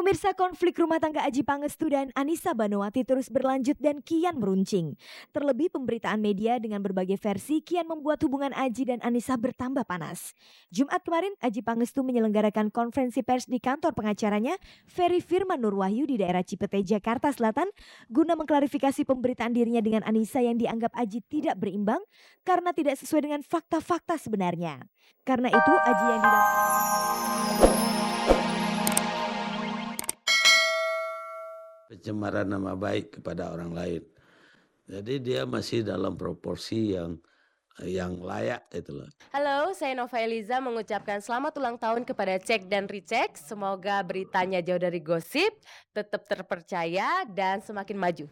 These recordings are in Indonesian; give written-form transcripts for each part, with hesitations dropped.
Pemirsa, konflik rumah tangga Adjie Pangestu dan Anissa Banowati terus berlanjut dan kian meruncing. Terlebih pemberitaan media dengan berbagai versi kian membuat hubungan Adjie dan Anissa bertambah panas. Jumat kemarin Adjie Pangestu menyelenggarakan konferensi pers di kantor pengacaranya Ferry Firman Nurwahyu di daerah Cipete, Jakarta Selatan guna mengklarifikasi pemberitaan dirinya dengan Anissa yang dianggap Adjie tidak berimbang karena tidak sesuai dengan fakta-fakta sebenarnya. Karena itu Adjie yang pencemaran nama baik kepada orang lain. Jadi dia masih dalam proporsi yang layak itu loh. Halo, saya Nova Eliza mengucapkan selamat ulang tahun kepada Cek dan Recheck. Semoga beritanya jauh dari gosip, tetap terpercaya dan semakin maju.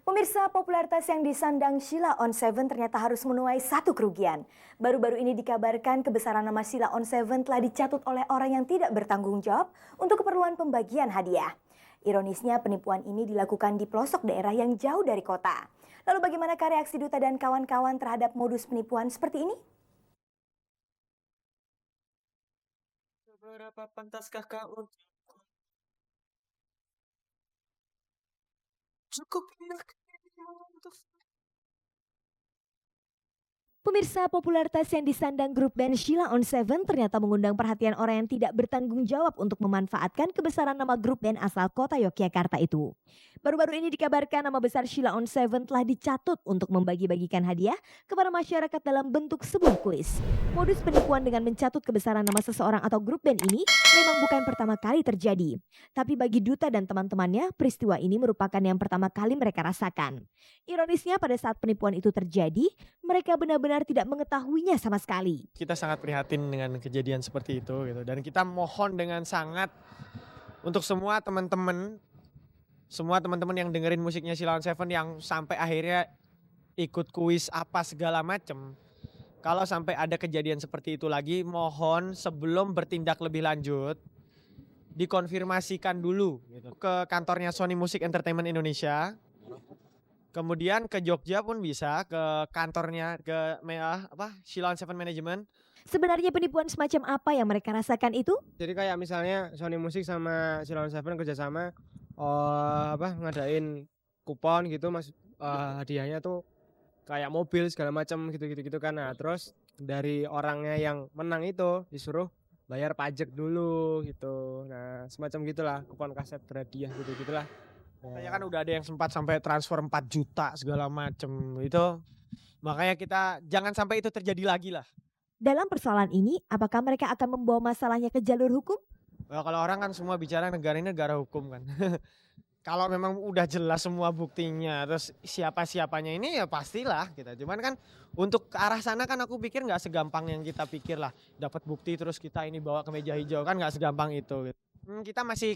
Pemirsa, popularitas yang disandang Sheila on 7 ternyata harus menuai satu kerugian. Baru-baru ini dikabarkan kebesaran nama Sheila on 7 telah dicatut oleh orang yang tidak bertanggung jawab untuk keperluan pembagian hadiah. Ironisnya penipuan ini dilakukan di pelosok daerah yang jauh dari kota. Lalu bagaimanakah reaksi Duta dan kawan-kawan terhadap modus penipuan seperti ini? Seberapa pantaskah kau cukup untuk Pemirsa, popularitas yang disandang grup band Sheila on 7 ternyata mengundang perhatian orang yang tidak bertanggung jawab untuk memanfaatkan kebesaran nama grup band asal kota Yogyakarta itu. Baru-baru ini dikabarkan nama besar Sheila on 7 telah dicatut untuk membagi-bagikan hadiah kepada masyarakat dalam bentuk sebuah kuis. Modus penipuan dengan mencatut kebesaran nama seseorang atau grup band ini memang bukan pertama kali terjadi. Tapi bagi Duta dan teman-temannya, peristiwa ini merupakan yang pertama kali mereka rasakan. Ironisnya pada saat penipuan itu terjadi, mereka benar-benar tidak mengetahuinya sama sekali. Kita sangat prihatin dengan kejadian seperti itu gitu. Dan kita mohon dengan sangat untuk semua teman-teman yang dengerin musiknya Sheila on 7 yang sampai akhirnya ikut kuis apa segala macem. Kalau sampai ada kejadian seperti itu lagi, mohon sebelum bertindak lebih lanjut dikonfirmasikan dulu gitu, ke kantornya Sony Music Entertainment Indonesia. Kemudian ke Jogja pun bisa, ke kantornya Sheila on 7 Management. Sebenarnya penipuan semacam apa yang mereka rasakan itu? Jadi kayak misalnya Sony Music sama Sheila on 7 kerjasama ngadain kupon gitu mas, hadiahnya tuh kayak mobil segala macam gitu kan. Nah terus dari orangnya yang menang itu disuruh bayar pajak dulu gitu. Nah semacam gitulah, kupon kaset berhadiah gitulah. Kayak kan udah ada yang sempat sampai transfer 4 juta segala macem itu. Makanya kita jangan sampai itu terjadi lagi lah. Dalam persoalan ini, apakah mereka akan membawa masalahnya ke jalur hukum? Nah, kalau orang kan semua bicara negara ini negara hukum kan. Kalau memang udah jelas semua buktinya, terus siapa-siapanya ini ya pastilah kita. Cuman kan untuk ke arah sana kan aku pikir nggak segampang yang kita pikir lah. Dapat bukti terus kita ini bawa ke meja hijau kan nggak segampang itu. Kita masih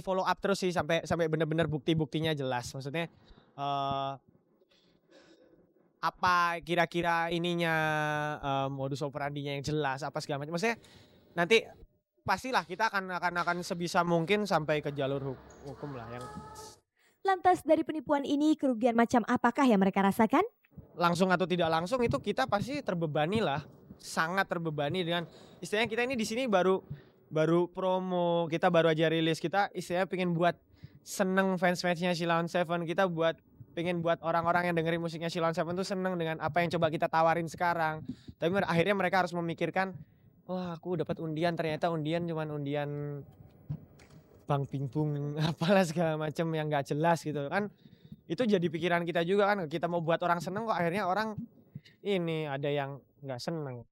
follow up terus sih sampai benar-benar bukti-buktinya jelas. Maksudnya apa kira-kira ininya modus operandinya yang jelas apa segala macam. Maksudnya nanti pastilah kita akan sebisa mungkin sampai ke jalur hukum lah yang. Lantas dari penipuan ini kerugian macam apakah yang mereka rasakan? Langsung atau tidak langsung itu kita pasti terbebani lah, sangat terbebani dengan istilahnya kita ini di sini baru promo, kita baru aja rilis, kita istilahnya pengen buat seneng fans-fansnya Sheila on 7, kita pengen buat orang-orang yang dengerin musiknya Sheila on 7 tuh seneng dengan apa yang coba kita tawarin sekarang. Tapi akhirnya mereka harus memikirkan, wah aku dapat undian, ternyata undian cuman undian Bang Pingbung apalah segala macam yang nggak jelas gitu kan. Itu jadi pikiran kita juga kan, kita mau buat orang seneng kok akhirnya orang ini ada yang nggak seneng.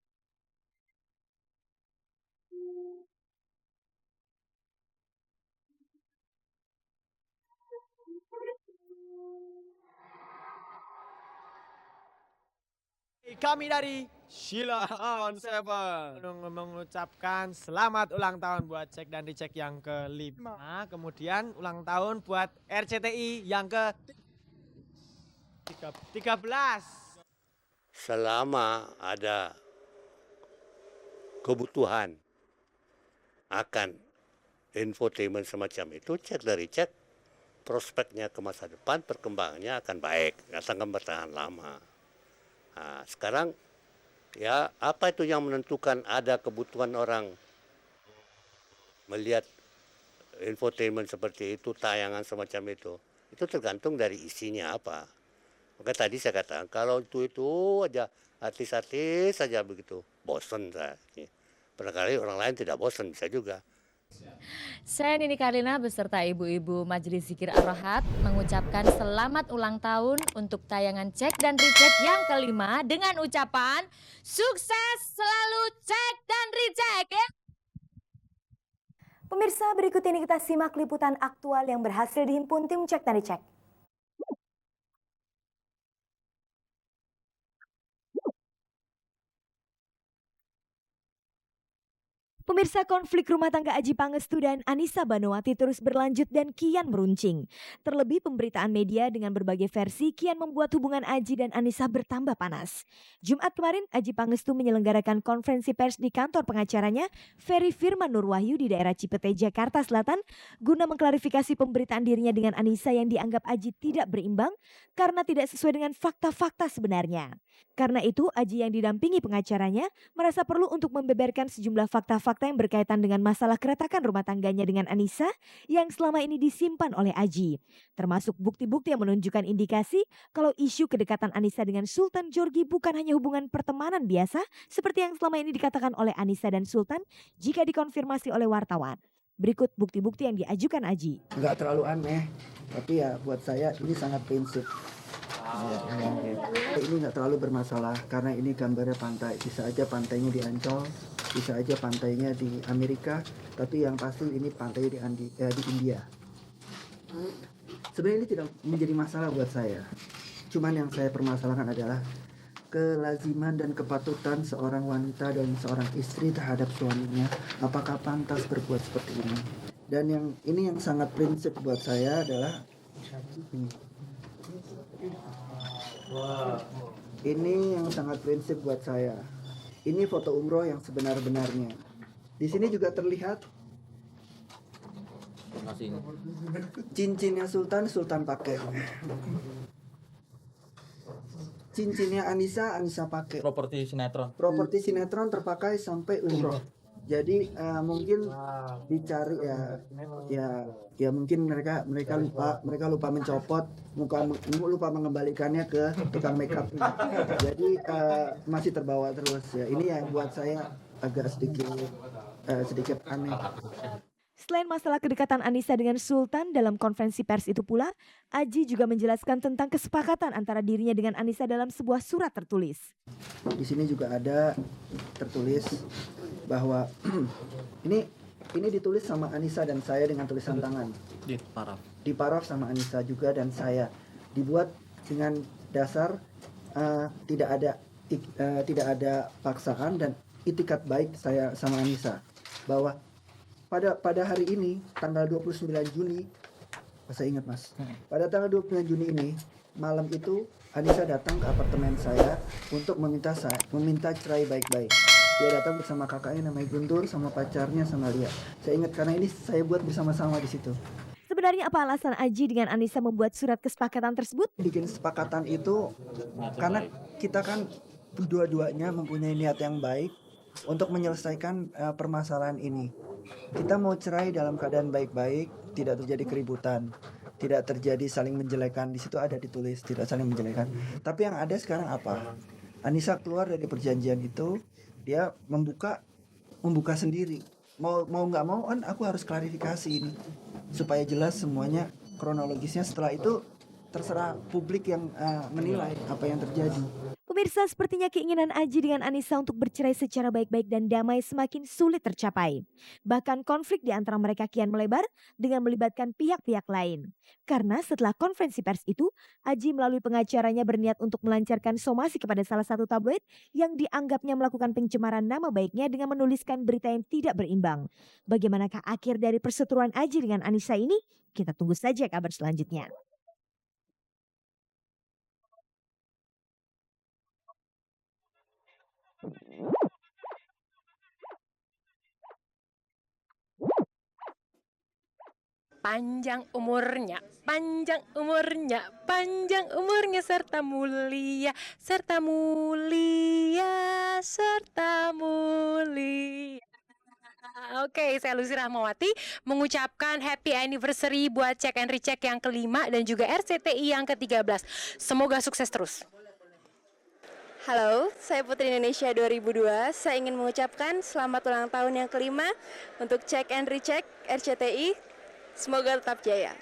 Kami dari Sheila on 7 mengucapkan selamat ulang tahun buat Cek dan Recheck yang ke-5. Kemudian ulang tahun buat RCTI yang ke-13. Selama ada kebutuhan akan infotainment semacam itu, Cek dari Cek, prospeknya ke masa depan, perkembangannya akan baik, akan bertahan lama. Nah, sekarang ya apa itu yang menentukan ada kebutuhan orang melihat infotainment seperti itu, tayangan semacam itu tergantung dari isinya apa. Maka tadi saya katakan kalau itu aja artis-artis saja begitu, bosan saya. Barangkali orang lain tidak bosan, bisa juga. Saya Nini Karlina beserta ibu-ibu Majelis Zikir Ar-Rohat mengucapkan selamat ulang tahun untuk tayangan Cek dan Ricek yang kelima dengan ucapan sukses selalu Cek dan Ricek ya. Pemirsa, berikut ini kita simak liputan aktual yang berhasil dihimpun tim Cek dan Ricek. Pemirsa, konflik rumah tangga Adjie Pangestu dan Anissa Banowati terus berlanjut dan kian meruncing. Terlebih pemberitaan media dengan berbagai versi kian membuat hubungan Adjie dan Anissa bertambah panas. Jumat kemarin Adjie Pangestu menyelenggarakan konferensi pers di kantor pengacaranya Ferry Firman Nurwahyu di daerah Cipete, Jakarta Selatan guna mengklarifikasi pemberitaan dirinya dengan Anissa yang dianggap Adjie tidak berimbang karena tidak sesuai dengan fakta-fakta sebenarnya. Karena itu Adjie yang didampingi pengacaranya merasa perlu untuk membeberkan sejumlah fakta-fakta yang berkaitan dengan masalah keretakan rumah tangganya dengan Anissa yang selama ini disimpan oleh Adjie. Termasuk bukti-bukti yang menunjukkan indikasi kalau isu kedekatan Anissa dengan Sultan Djorghi bukan hanya hubungan pertemanan biasa seperti yang selama ini dikatakan oleh Anissa dan Sultan jika dikonfirmasi oleh wartawan. Berikut bukti-bukti yang diajukan Adjie. Nggak terlalu aneh, tapi ya buat saya ini sangat prinsip. Ini nggak terlalu bermasalah karena ini gambarnya pantai. Bisa aja pantainya di Ancol, bisa aja pantainya di Amerika, tapi yang pasti ini pantai di India. Sebenarnya ini tidak menjadi masalah buat saya. Cuman yang saya permasalahkan adalah kelaziman dan kepatutan seorang wanita dan seorang istri terhadap suaminya. Apakah pantas berbuat seperti ini? Dan yang sangat prinsip buat saya adalah ini yang sangat prinsip buat saya. Ini foto umroh yang sebenar-benarnya. Di sini juga terlihat cincinnya Sultan pakai. Cincinnya Anissa pakai. Properti sinetron terpakai sampai umroh. Jadi mungkin dicari ya mungkin mereka lupa mencopot, lupa mengembalikannya ke tukang makeup. Jadi masih terbawa terus ya. Ini yang buat saya agak sedikit aneh. Selain masalah kedekatan Anissa dengan Sultan, dalam konferensi pers itu pula, Adjie juga menjelaskan tentang kesepakatan antara dirinya dengan Anissa dalam sebuah surat tertulis. Di sini juga ada tertulis bahwa ini ditulis sama Anissa dan saya dengan tulisan tangan. Diparaf sama Anissa juga dan saya. Dibuat dengan dasar tidak ada paksaan dan itikat baik saya sama Anissa bahwa pada hari ini tanggal 29 Juni, saya ingat Mas. Pada tanggal 29 Juni ini malam itu Anissa datang ke apartemen saya untuk meminta cerai baik-baik. Dia datang bersama kakaknya namanya Guntur, sama pacarnya sama Lia. Saya ingat karena ini saya buat bersama-sama di situ. Sebenarnya apa alasan Adjie dengan Anissa membuat surat kesepakatan tersebut? Bikin kesepakatan itu karena kita kan dua-duanya mempunyai niat yang baik untuk menyelesaikan permasalahan ini. Kita mau cerai dalam keadaan baik-baik, tidak terjadi keributan, tidak terjadi saling menjelekan. Di situ ada ditulis tidak saling menjelekan. Tapi yang ada sekarang apa? Anissa keluar dari perjanjian itu, dia membuka sendiri. Mau nggak mau kan aku harus klarifikasi ini supaya jelas semuanya kronologisnya. Setelah itu terserah publik yang menilai apa yang terjadi. Pemirsa, sepertinya keinginan Adjie dengan Anissa untuk bercerai secara baik-baik dan damai semakin sulit tercapai. Bahkan konflik di antara mereka kian melebar dengan melibatkan pihak-pihak lain. Karena setelah konferensi pers itu, Adjie melalui pengacaranya berniat untuk melancarkan somasi kepada salah satu tabloid yang dianggapnya melakukan pencemaran nama baiknya dengan menuliskan berita yang tidak berimbang. Bagaimanakah akhir dari perseteruan Adjie dengan Anissa ini? Kita tunggu saja kabar selanjutnya. Panjang umurnya serta mulia. Oke, saya Lucy Rahmawati mengucapkan happy anniversary buat Check and Recheck yang kelima dan juga RCTI yang ke-13. Semoga sukses terus. Halo, saya Putri Indonesia 2002. Saya ingin mengucapkan selamat ulang tahun yang kelima untuk Check and Recheck RCTI. Semoga tetap jaya.